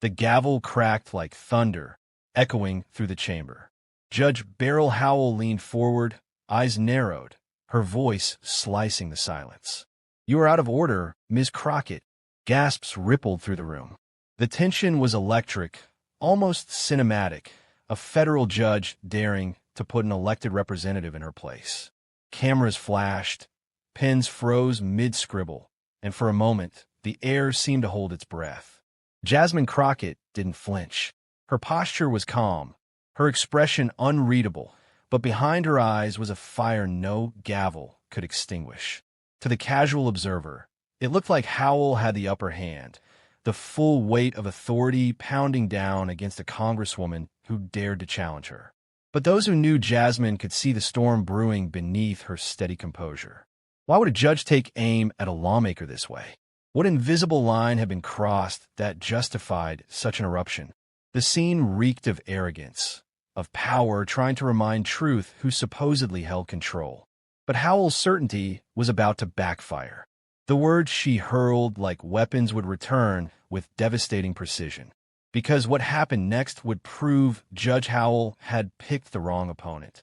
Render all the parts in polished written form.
The gavel cracked like thunder, echoing through the chamber. Judge Beryl Howell leaned forward, eyes narrowed, her voice slicing the silence. "You are out of order, Ms. Crockett." Gasps rippled through the room. The tension was electric, almost cinematic, a federal judge daring to put an elected representative in her place. Cameras flashed, pens froze mid-scribble, and for a moment, the air seemed to hold its breath. Jasmine Crockett didn't flinch. Her posture was calm, her expression unreadable, but behind her eyes was a fire no gavel could extinguish. To the casual observer, it looked like Howell had the upper hand, the full weight of authority pounding down against a congresswoman who dared to challenge her. But those who knew Jasmine could see the storm brewing beneath her steady composure. Why would a judge take aim at a lawmaker this way? What invisible line had been crossed that justified such an eruption? The scene reeked of arrogance, of power trying to remind truth who supposedly held control. But Howell's certainty was about to backfire. The words she hurled like weapons would return with devastating precision. Because what happened next would prove Judge Howell had picked the wrong opponent.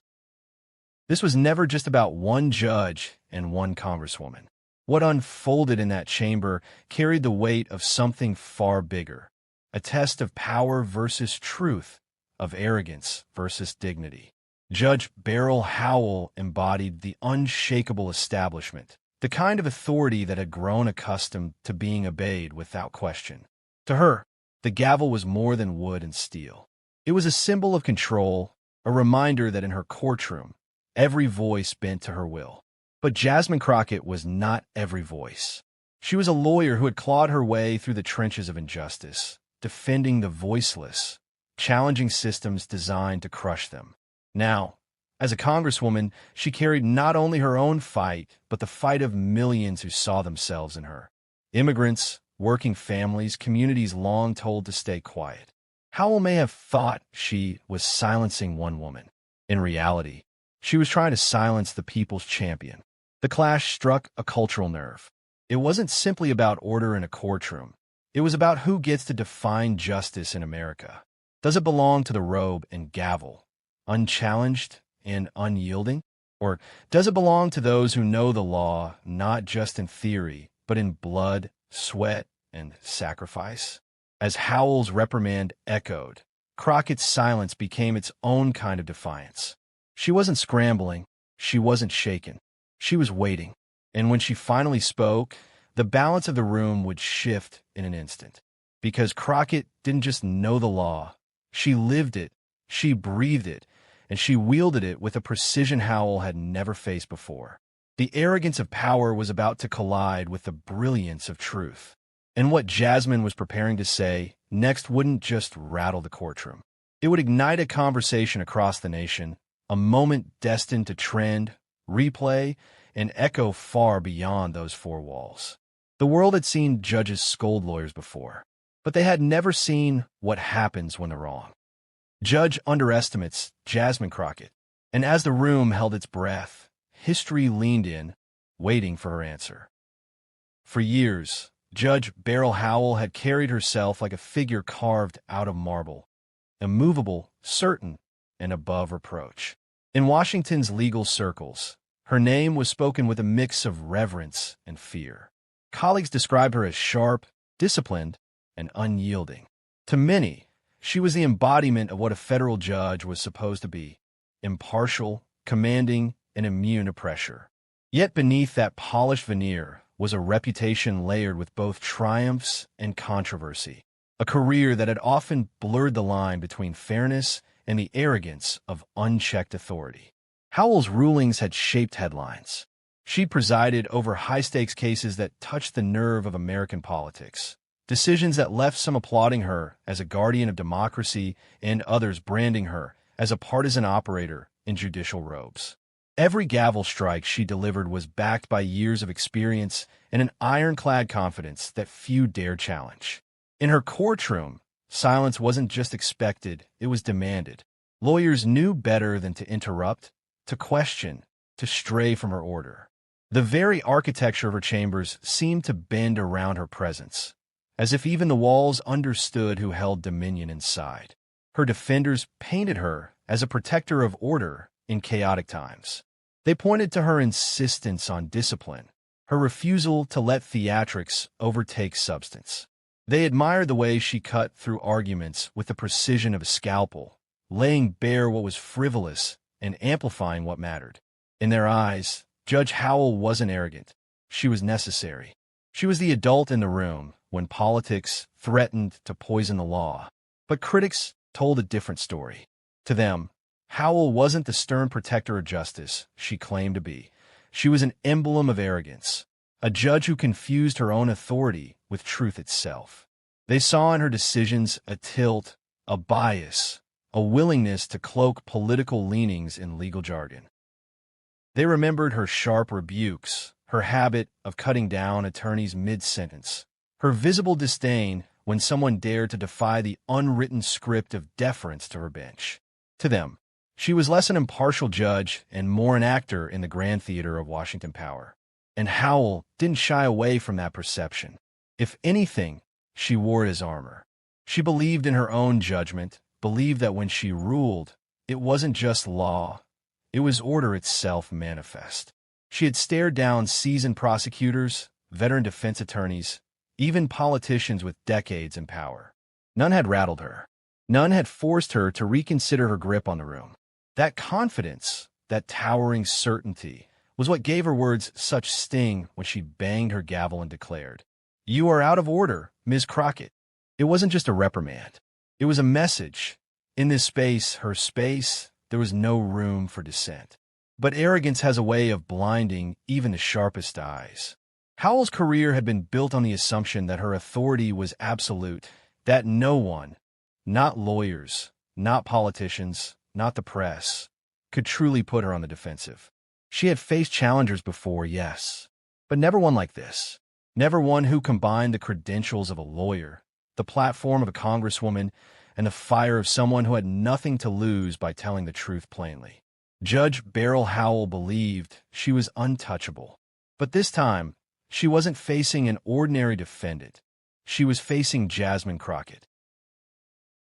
This was never just about one judge and one congresswoman. What unfolded in that chamber carried the weight of something far bigger, a test of power versus truth, of arrogance versus dignity. Judge Beryl Howell embodied the unshakable establishment, the kind of authority that had grown accustomed to being obeyed without question. To her, the gavel was more than wood and steel. It was a symbol of control, a reminder that in her courtroom, every voice bent to her will. But Jasmine Crockett was not every voice. She was a lawyer who had clawed her way through the trenches of injustice, defending the voiceless, challenging systems designed to crush them. Now, as a congresswoman, she carried not only her own fight, but the fight of millions who saw themselves in her. Immigrants, working families, communities long told to stay quiet. Howell may have thought she was silencing one woman. In reality, she was trying to silence the people's champion. The clash struck a cultural nerve. It wasn't simply about order in a courtroom. It was about who gets to define justice in America. Does it belong to the robe and gavel, unchallenged and unyielding? Or does it belong to those who know the law, not just in theory, but in blood, sweat, and sacrifice? As Howell's reprimand echoed, Crockett's silence became its own kind of defiance. She wasn't scrambling. She wasn't shaken. She was waiting. And when she finally spoke, the balance of the room would shift in an instant. Because Crockett didn't just know the law. She lived it, she breathed it, and she wielded it with a precision Howell had never faced before. The arrogance of power was about to collide with the brilliance of truth. And what Jasmine was preparing to say next wouldn't just rattle the courtroom. It would ignite a conversation across the nation, a moment destined to trend, replay, and echo far beyond those four walls. The world had seen judges scold lawyers before, but they had never seen what happens when they're wrong. Judge underestimates Jasmine Crockett, and as the room held its breath, history leaned in, waiting for her answer. For years, Judge Beryl Howell had carried herself like a figure carved out of marble, immovable, certain, and above reproach. In Washington's legal circles, her name was spoken with a mix of reverence and fear. Colleagues described her as sharp, disciplined, and unyielding. To many, she was the embodiment of what a federal judge was supposed to be: impartial, commanding, and immune to pressure. Yet beneath that polished veneer was a reputation layered with both triumphs and controversy, a career that had often blurred the line between fairness and the arrogance of unchecked authority. Howell's rulings had shaped headlines. She presided over high-stakes cases that touched the nerve of American politics, decisions that left some applauding her as a guardian of democracy and others branding her as a partisan operator in judicial robes. Every gavel strike she delivered was backed by years of experience and an ironclad confidence that few dared challenge. In her courtroom, silence wasn't just expected, it was demanded. Lawyers knew better than to interrupt, to question, to stray from her order. The very architecture of her chambers seemed to bend around her presence, as if even the walls understood who held dominion inside. Her defenders painted her as a protector of order in chaotic times. They pointed to her insistence on discipline, her refusal to let theatrics overtake substance. They admired the way she cut through arguments with the precision of a scalpel, laying bare what was frivolous and amplifying what mattered. In their eyes, Judge Howell wasn't arrogant. She was necessary. She was the adult in the room when politics threatened to poison the law. But critics told a different story. To them, Howell wasn't the stern protector of justice she claimed to be. She was an emblem of arrogance, a judge who confused her own authority with truth itself. They saw in her decisions a tilt, a bias, a willingness to cloak political leanings in legal jargon. They remembered her sharp rebukes, her habit of cutting down attorneys mid-sentence, her visible disdain when someone dared to defy the unwritten script of deference to her bench. To them, she was less an impartial judge and more an actor in the grand theater of Washington power. And Howell didn't shy away from that perception. If anything, she wore it as armor. She believed in her own judgment, believed that when she ruled, it wasn't just law, it was order itself manifest. She had stared down seasoned prosecutors, veteran defense attorneys, even politicians with decades in power. None had rattled her. None had forced her to reconsider her grip on the room. That confidence, that towering certainty, was what gave her words such sting when she banged her gavel and declared, "You are out of order, Ms. Crockett." It wasn't just a reprimand. It was a message. In this space, her space, there was no room for dissent. But arrogance has a way of blinding even the sharpest eyes. Howell's career had been built on the assumption that her authority was absolute, that no one, not lawyers, not politicians, not the press, could truly put her on the defensive. She had faced challengers before, yes, but never one like this. Never one who combined the credentials of a lawyer, the platform of a congresswoman, and the fire of someone who had nothing to lose by telling the truth plainly. Judge Beryl Howell believed she was untouchable. But this time, she wasn't facing an ordinary defendant. She was facing Jasmine Crockett.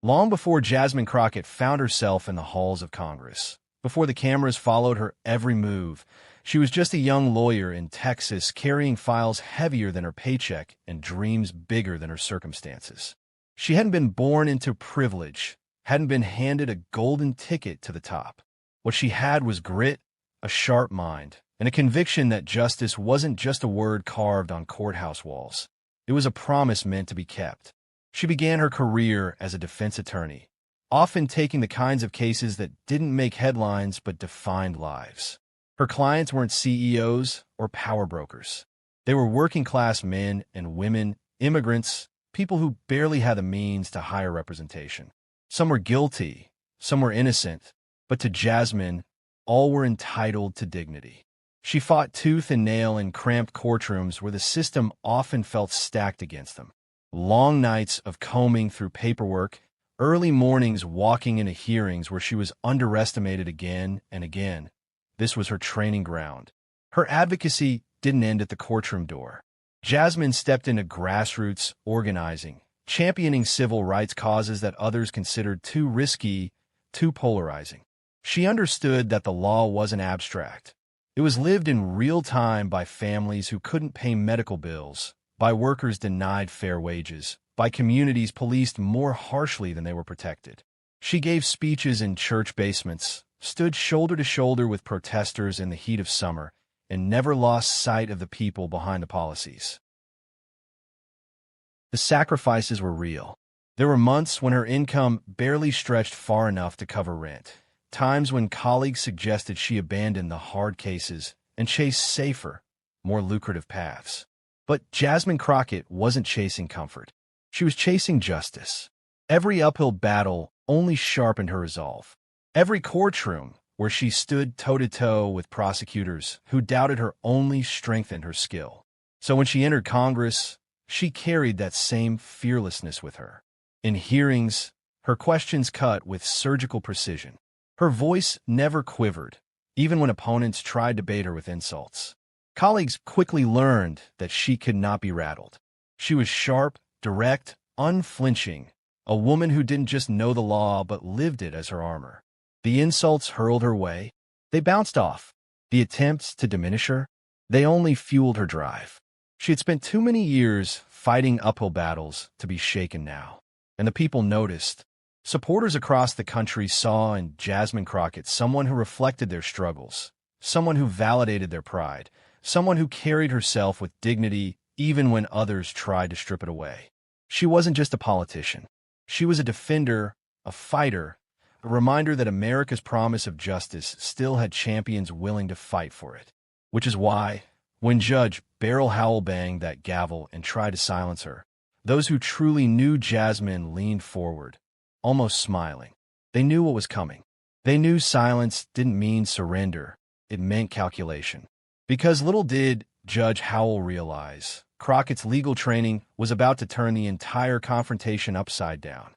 Long before Jasmine Crockett found herself in the halls of Congress, before the cameras followed her every move, she was just a young lawyer in Texas carrying files heavier than her paycheck and dreams bigger than her circumstances. She hadn't been born into privilege, hadn't been handed a golden ticket to the top. What she had was grit, a sharp mind, and a conviction that justice wasn't just a word carved on courthouse walls. It was a promise meant to be kept. She began her career as a defense attorney, often taking the kinds of cases that didn't make headlines but defined lives. Her clients weren't CEOs or power brokers. They were working-class men and women, immigrants, people who barely had the means to hire representation. Some were guilty, some were innocent, but to Jasmine, all were entitled to dignity. She fought tooth and nail in cramped courtrooms where the system often felt stacked against them. Long nights of combing through paperwork, early mornings walking into hearings where she was underestimated again and again. This was her training ground. Her advocacy didn't end at the courtroom door. Jasmine stepped into grassroots organizing, championing civil rights causes that others considered too risky, too polarizing. She understood that the law wasn't abstract. It was lived in real time by families who couldn't pay medical bills, by workers denied fair wages, by communities policed more harshly than they were protected. She gave speeches in church basements, stood shoulder to shoulder with protesters in the heat of summer, and never lost sight of the people behind the policies. The sacrifices were real. There were months when her income barely stretched far enough to cover rent, times when colleagues suggested she abandon the hard cases and chase safer, more lucrative paths. But Jasmine Crockett wasn't chasing comfort. She was chasing justice. Every uphill battle only sharpened her resolve. Every courtroom where she stood toe-to-toe with prosecutors who doubted her only strengthened her skill. So when she entered Congress, she carried that same fearlessness with her. In hearings, her questions cut with surgical precision. Her voice never quivered, even when opponents tried to bait her with insults. Colleagues quickly learned that she could not be rattled. She was sharp, direct, unflinching, a woman who didn't just know the law but lived it as her armor. The insults hurled her way. They bounced off. The attempts to diminish her, they only fueled her drive. She had spent too many years fighting uphill battles to be shaken now. And the people noticed. Supporters across the country saw in Jasmine Crockett someone who reflected their struggles, someone who validated their pride, someone who carried herself with dignity even when others tried to strip it away. She wasn't just a politician. She was a defender, a fighter, a reminder that America's promise of justice still had champions willing to fight for it. Which is why, when Judge Beryl Howell banged that gavel and tried to silence her, those who truly knew Jasmine leaned forward, almost smiling. They knew what was coming. They knew silence didn't mean surrender. It meant calculation. Because little did Judge Howell realize, Crockett's legal training was about to turn the entire confrontation upside down.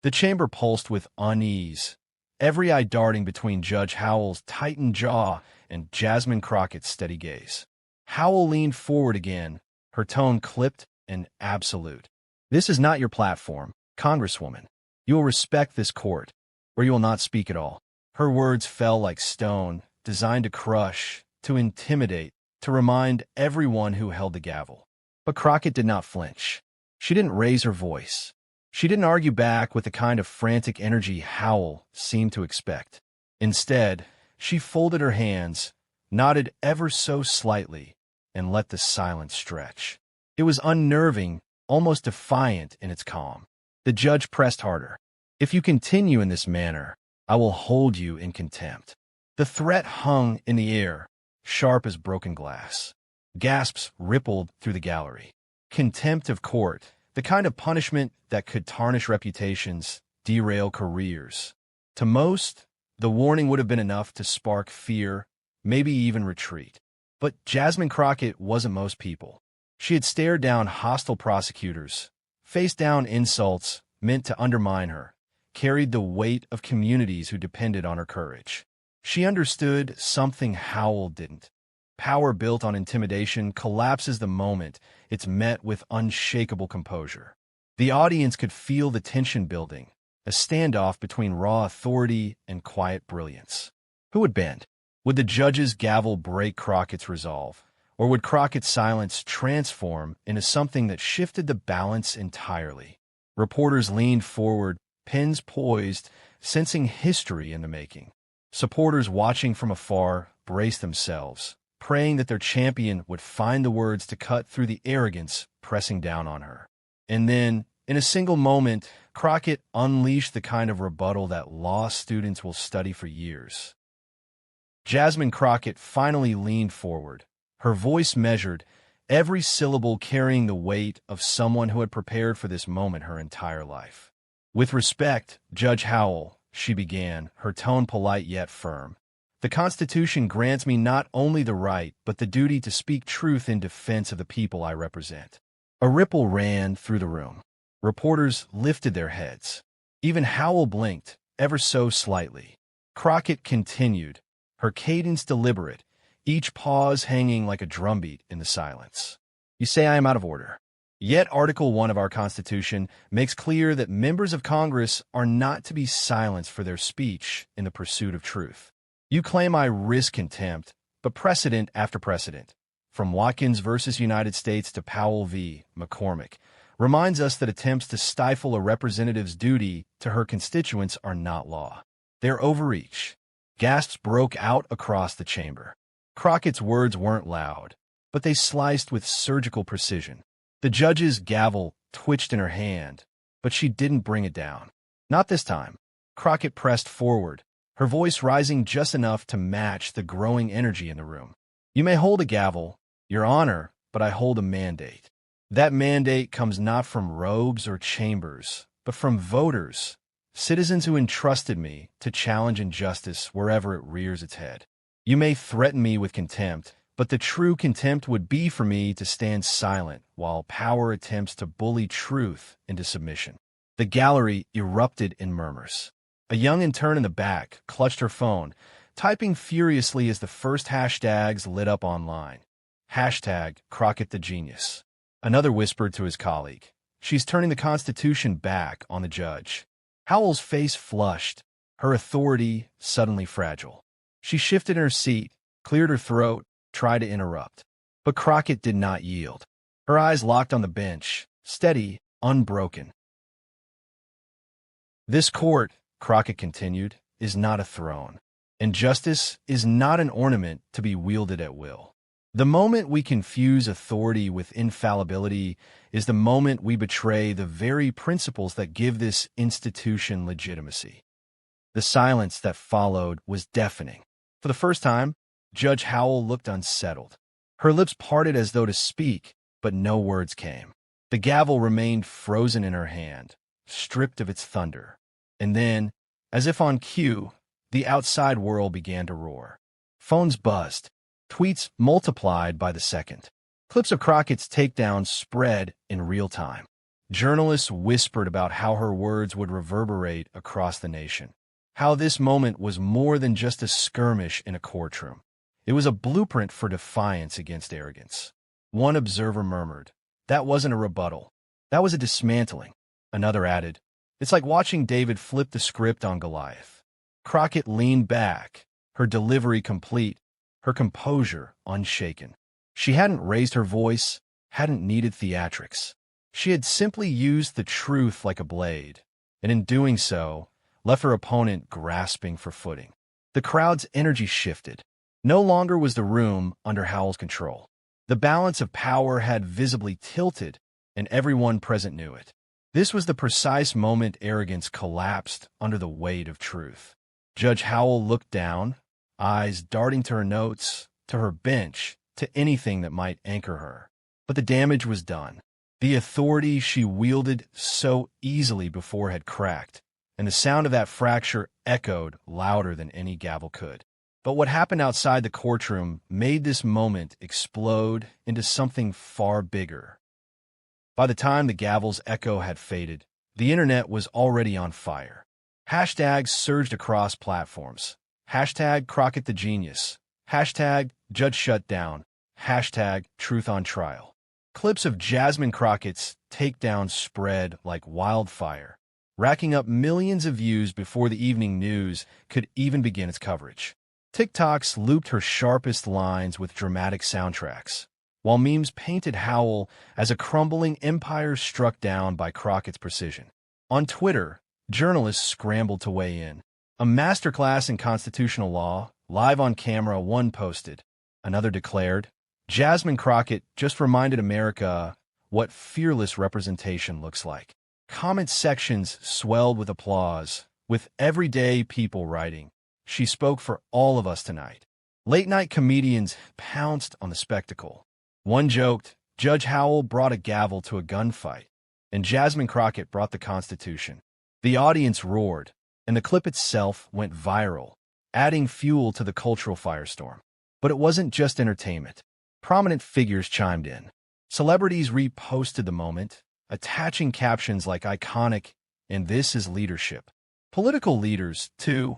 The chamber pulsed with unease, every eye darting between Judge Howell's tightened jaw and Jasmine Crockett's steady gaze. Howell leaned forward again, her tone clipped and absolute. "This is not your platform, Congresswoman. You will respect this court, or you will not speak at all." Her words fell like stone, designed to crush, to intimidate, to remind everyone who held the gavel. But Crockett did not flinch. She didn't raise her voice. She didn't argue back with the kind of frantic energy Howell seemed to expect. Instead, she folded her hands, nodded ever so slightly, and let the silence stretch. It was unnerving, almost defiant in its calm. The judge pressed harder. "If you continue in this manner, I will hold you in contempt." The threat hung in the air, sharp as broken glass. Gasps rippled through the gallery. Contempt of court, the kind of punishment that could tarnish reputations, derail careers. To most, the warning would have been enough to spark fear, maybe even retreat. But Jasmine Crockett wasn't most people. She had stared down hostile prosecutors, faced down insults meant to undermine her, carried the weight of communities who depended on her courage. She understood something Howell didn't. Power built on intimidation collapses the moment it's met with unshakable composure. The audience could feel the tension building, a standoff between raw authority and quiet brilliance. Who would bend? Would the judge's gavel break Crockett's resolve, or would Crockett's silence transform into something that shifted the balance entirely? Reporters leaned forward, pens poised, sensing history in the making. Supporters watching from afar braced themselves, praying that their champion would find the words to cut through the arrogance pressing down on her. And then, in a single moment, Crockett unleashed the kind of rebuttal that law students will study for years. Jasmine Crockett finally leaned forward, her voice measured, every syllable carrying the weight of someone who had prepared for this moment her entire life. "With respect, Judge Howell," she began, her tone polite yet firm, "the Constitution grants me not only the right but the duty to speak truth in defense of the people I represent." A ripple ran through the room. Reporters lifted their heads. Even Howell blinked, ever so slightly. Crockett continued, her cadence deliberate, each pause hanging like a drumbeat in the silence. "You say I am out of order. Yet Article 1 of our Constitution makes clear that members of Congress are not to be silenced for their speech in the pursuit of truth. You claim I risk contempt, but precedent after precedent, from Watkins versus United States to Powell v. McCormick, reminds us that attempts to stifle a representative's duty to her constituents are not law. They're overreach." Gasps broke out across the chamber. Crockett's words weren't loud, but they sliced with surgical precision. The judge's gavel twitched in her hand, but she didn't bring it down. Not this time. Crockett pressed forward, her voice rising just enough to match the growing energy in the room. "You may hold a gavel, Your Honor, but I hold a mandate. That mandate comes not from robes or chambers, but from voters, citizens who entrusted me to challenge injustice wherever it rears its head. You may threaten me with contempt, but the true contempt would be for me to stand silent while power attempts to bully truth into submission." The gallery erupted in murmurs. A young intern in the back clutched her phone, typing furiously as the first hashtags lit up online. Hashtag Crockett the Genius. Another whispered to his colleague. She's turning the Constitution back on the judge. Howell's face flushed, her authority suddenly fragile. She shifted in her seat, cleared her throat, tried to interrupt. But Crockett did not yield. Her eyes locked on the bench, steady, unbroken. This court, Crockett continued, is not a throne, and justice is not an ornament to be wielded at will. The moment we confuse authority with infallibility is the moment we betray the very principles that give this institution legitimacy. The silence that followed was deafening. For the first time, Judge Howell looked unsettled. Her lips parted as though to speak, but no words came. The gavel remained frozen in her hand, stripped of its thunder. And then, as if on cue, the outside world began to roar. Phones buzzed. Tweets multiplied by the second. Clips of Crockett's takedown spread in real time. Journalists whispered about how her words would reverberate across the nation. How this moment was more than just a skirmish in a courtroom. It was a blueprint for defiance against arrogance. One observer murmured, "That wasn't a rebuttal. That was a dismantling." Another added, "It's like watching David flip the script on Goliath." Crockett leaned back, her delivery complete, her composure unshaken. She hadn't raised her voice, hadn't needed theatrics. She had simply used the truth like a blade, and in doing so, left her opponent grasping for footing. The crowd's energy shifted. No longer was the room under Howell's control. The balance of power had visibly tilted, and everyone present knew it. This was the precise moment arrogance collapsed under the weight of truth. Judge Howell looked down, eyes darting to her notes, to her bench, to anything that might anchor her. But the damage was done. The authority she wielded so easily before had cracked, and the sound of that fracture echoed louder than any gavel could. But what happened outside the courtroom made this moment explode into something far bigger. By the time the gavel's echo had faded, the internet was already on fire. Hashtags surged across platforms. Hashtag Crockett the Genius. Hashtag Judge Shut Down. Hashtag Truth on Trial. Clips of Jasmine Crockett's takedown spread like wildfire, racking up millions of views before the evening news could even begin its coverage. TikToks looped her sharpest lines with dramatic soundtracks, while memes painted Howell as a crumbling empire struck down by Crockett's precision. On Twitter, journalists scrambled to weigh in. A masterclass in constitutional law, live on camera, one posted. Another declared, "Jasmine Crockett just reminded America what fearless representation looks like." Comment sections swelled with applause, with everyday people writing, "She spoke for all of us tonight." Late-night comedians pounced on the spectacle. One joked, "Judge Howell brought a gavel to a gunfight, and Jasmine Crockett brought the Constitution." The audience roared, and the clip itself went viral, adding fuel to the cultural firestorm. But it wasn't just entertainment. Prominent figures chimed in. Celebrities reposted the moment, attaching captions like "iconic" and "this is leadership." Political leaders, too,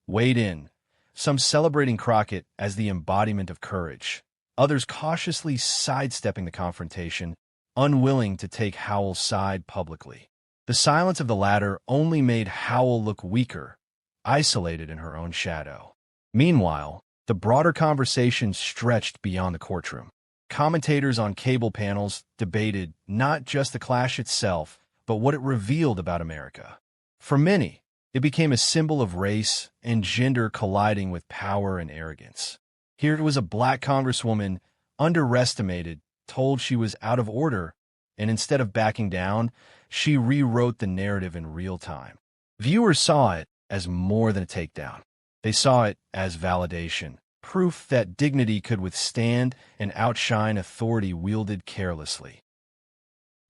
weighed in, some celebrating Crockett as the embodiment of courage, others cautiously sidestepping the confrontation, unwilling to take Howell's side publicly. The silence of the latter only made Howell look weaker, isolated in her own shadow. Meanwhile, the broader conversation stretched beyond the courtroom. Commentators on cable panels debated not just the clash itself, but what it revealed about America. For many, it became a symbol of race and gender colliding with power and arrogance. Here was a black congresswoman, underestimated, told she was out of order, and instead of backing down, she rewrote the narrative in real time. Viewers saw it as more than a takedown. They saw it as validation, proof that dignity could withstand and outshine authority wielded carelessly.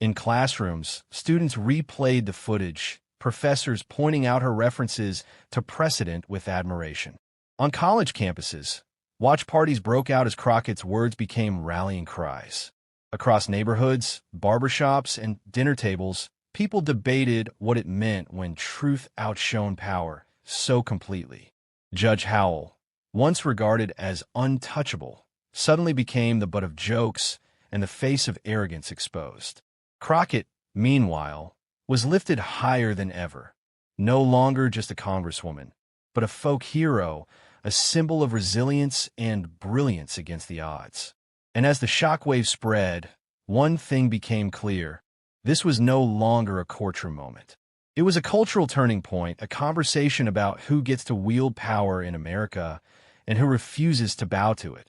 In classrooms, students replayed the footage, professors pointing out her references to precedent with admiration. On college campuses, watch parties broke out as Crockett's words became rallying cries. Across neighborhoods, barbershops, and dinner tables, people debated what it meant when truth outshone power so completely. Judge Howell, once regarded as untouchable, suddenly became the butt of jokes and the face of arrogance exposed. Crockett, meanwhile, was lifted higher than ever, no longer just a congresswoman, but a folk hero, a symbol of resilience and brilliance against the odds. And as the shockwave spread, one thing became clear. This was no longer a courtroom moment. It was a cultural turning point, a conversation about who gets to wield power in America and who refuses to bow to it.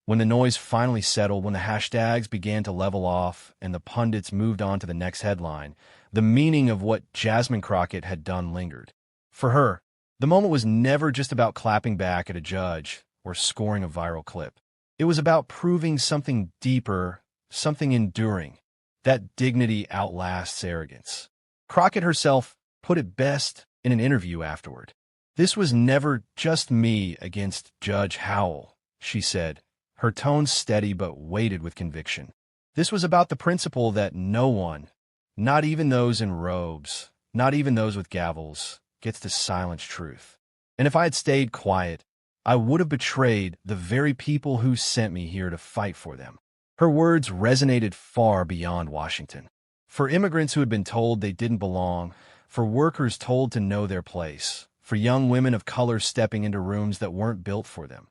When the noise finally settled, when the hashtags began to level off and the pundits moved on to the next headline, the meaning of what Jasmine Crockett had done lingered. For her, the moment was never just about clapping back at a judge or scoring a viral clip. It was about proving something deeper, something enduring. That dignity outlasts arrogance. Crockett herself put it best in an interview afterward. "This was never just me against Judge Howell," she said, her tone steady but weighted with conviction. "This was about the principle that no one, not even those in robes, not even those with gavels, gets to silence truth. And if I had stayed quiet, I would have betrayed the very people who sent me here to fight for them." Her words resonated far beyond Washington. For immigrants who had been told they didn't belong, for workers told to know their place, for young women of color stepping into rooms that weren't built for them,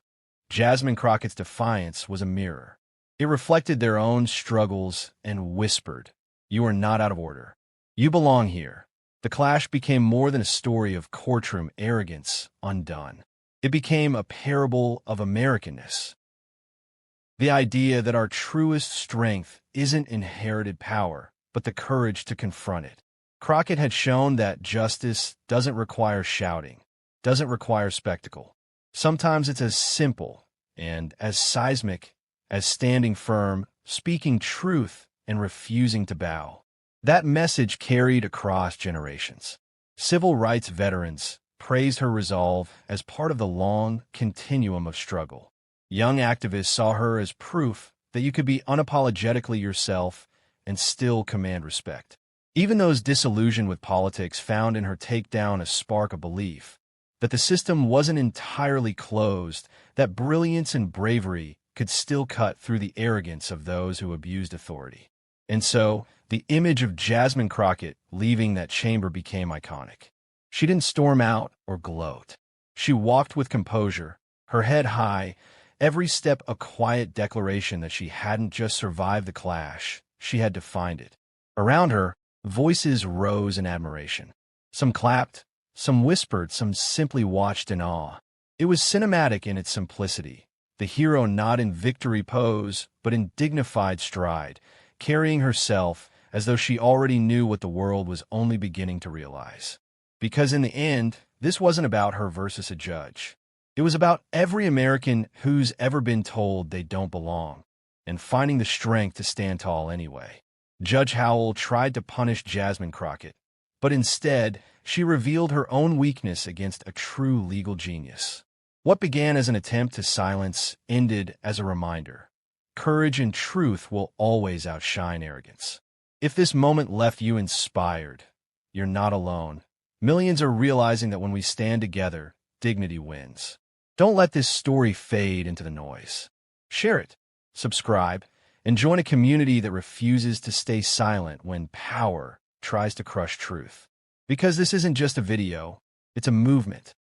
Jasmine Crockett's defiance was a mirror. It reflected their own struggles and whispered, "You are not out of order. You belong here." The clash became more than a story of courtroom arrogance undone. It became a parable of Americanness. The idea that our truest strength isn't inherited power, but the courage to confront it. Crockett had shown that justice doesn't require shouting, doesn't require spectacle. Sometimes it's as simple and as seismic as standing firm, speaking truth, and refusing to bow. That message carried across generations. Civil rights veterans praised her resolve as part of the long continuum of struggle. Young activists saw her as proof that you could be unapologetically yourself and still command respect. Even those disillusioned with politics found in her takedown a spark of belief that the system wasn't entirely closed, that brilliance and bravery could still cut through the arrogance of those who abused authority. And so, the image of Jasmine Crockett leaving that chamber became iconic. She didn't storm out or gloat. She walked with composure, her head high, every step a quiet declaration that she hadn't just survived the clash, she had defined it. Around her, voices rose in admiration. Some clapped, some whispered, some simply watched in awe. It was cinematic in its simplicity, the hero not in victory pose, but in dignified stride, carrying herself as though she already knew what the world was only beginning to realize. Because in the end, this wasn't about her versus a judge. It was about every American who's ever been told they don't belong, and finding the strength to stand tall anyway. Judge Howell tried to punish Jasmine Crockett, but instead, she revealed her own weakness against a true legal genius. What began as an attempt to silence ended as a reminder. Courage and truth will always outshine arrogance. If this moment left you inspired, you're not alone. Millions are realizing that when we stand together, dignity wins. Don't let this story fade into the noise. Share it, subscribe, and join a community that refuses to stay silent when power tries to crush truth. Because this isn't just a video, it's a movement.